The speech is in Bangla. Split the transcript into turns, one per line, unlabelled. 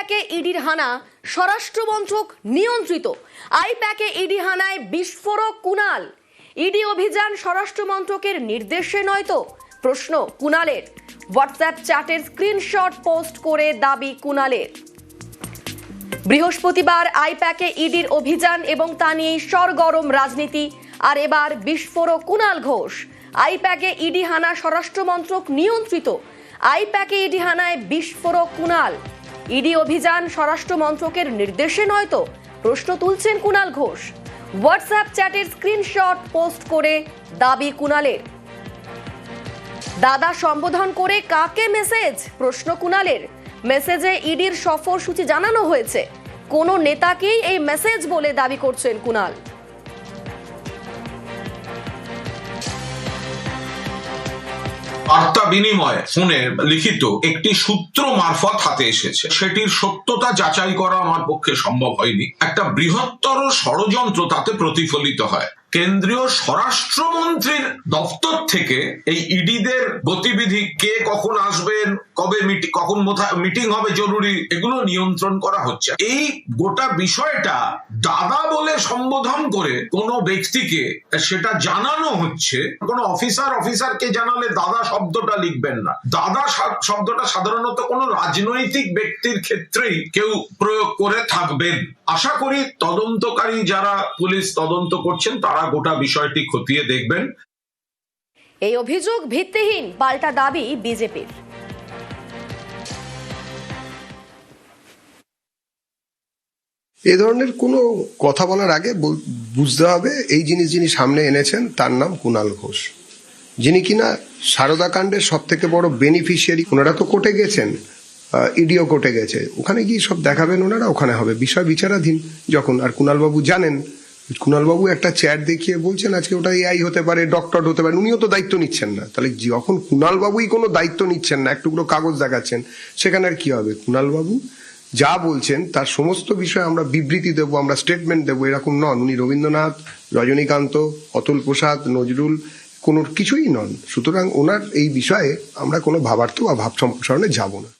প্যাকে ইডির হানা, স্বরাষ্ট্রমন্ত্রক নিয়ন্ত্রিত। আই প্যাকে ইডি হানায় বিস্ফোরক কুণাল। ইডি অভিযান স্বরাষ্ট্রমন্ত্রকের নির্দেশে নয় তো? প্রশ্ন কুণালের। হোয়াটসঅ্যাপ চ্যাটের স্ক্রিনশট পোস্ট করে দাবি কুণালের। বৃহস্পতিবার আই প্যাকে ইডির অভিযান এবং তা নিয়েই সরগরম রাজনীতি। আর এবার বিস্ফোরক কুণাল ঘোষ। আই প্যাকে ইডি হানা, স্বরাষ্ট্রমন্ত্রক নিয়ন্ত্রিত। আই প্যাকে ইডি হানায় বিস্ফোরক কুণাল। ইডি অভিযান স্বরাষ্ট্রমন্ত্রকের নির্দেশে নয় তো? প্রশ্ন তুলছেন কুণাল ঘোষ। হোয়াটসঅ্যাপ চ্যাটের স্ক্রিনশট পোস্ট করে দাবি কুণালের। দাদা সম্বোধন করে কাকে মেসেজ? প্রশ্ন কুণালের। মেসেজে ইডির সফরসূচি জানানো হয়েছে। কোন নেতাকেই এই মেসেজ বলে দাবি করছেন কুণাল।
বার্তা বিনিময় ফোনে লিখিত একটি সূত্র মারফত হাতে এসেছে, সেটির সত্যতা যাচাই করা আমার পক্ষে সম্ভব হয়নি। একটা বৃহত্তর ষড়যন্ত্র তাতে প্রতিফলিত হয়। কেন্দ্রীয় স্বরাষ্ট্রমন্ত্রীর দপ্তর থেকে এই ইডিদের গতিবিধি, কে কখন আসবেন, কবে কখন মিটিং হবে জরুরি, এগুলো নিয়ন্ত্রণ করা হচ্ছে। এই গোটা বিষয়টা দাদা বলে সম্বোধন করে কোনো ব্যক্তিকে সেটা জানানো হচ্ছে। কোনো অফিসারকে জানালে দাদা শব্দটা লিখবেন না। দাদা শব্দটা সাধারণত কোনো রাজনৈতিক ব্যক্তির ক্ষেত্রেই কেউ প্রয়োগ করে থাকবেন। আশা করি তদন্তকারী যারা পুলিশ তদন্ত করছেন তারা গোটা বিষয়টি খতিয়ে দেখবেন।
এই অভিযোগ ভিত্তিহীন, পাল্টা দাবি বিজেপির।
এ ধরনের কোনো কথা বলার আগে বুঝতে হবে এই জিনিস যিনি সামনে এনেছেন তার নাম কুণাল ঘোষ, যিনি কিনা সারদা কাণ্ডের সব থেকে বড় বেনিফিশিয়ারি। ওনারা তো কোর্টে গেছেন, ইডিও কোর্টে গেছে, ওখানে গিয়ে সব দেখাবেন ওনারা, ওখানে হবে বিষয় বিচারাধীন যখন। আর কুণালবাবু জানেন, কুণালবাবু একটা চ্যাট দেখিয়ে বলছেন আজকে ওটা এআই হতে পারে, ডক্টর হতে পারে, উনিও তো দায়িত্ব নিচ্ছেন না। তাহলে যখন কুণালবাবুই কোনো দায়িত্ব নিচ্ছেন না, একটুকরো কাগজ দেখাচ্ছেন, সেখানে আর কি হবে? কুণালবাবু যা বলছেন তার সমস্ত বিষয়ে আমরা বিবৃতি দেবো, আমরা স্টেটমেন্ট দেবো, এরকম নন। উনি রবীন্দ্রনাথ, রজনীকান্ত, অতুল প্রসাদ, নজরুল কোনো কিছুই নন। সুতরাং ওনার এই বিষয়ে আমরা কোনো ভাবার্থ বা ভাব সম্প্রসারণে যাব না।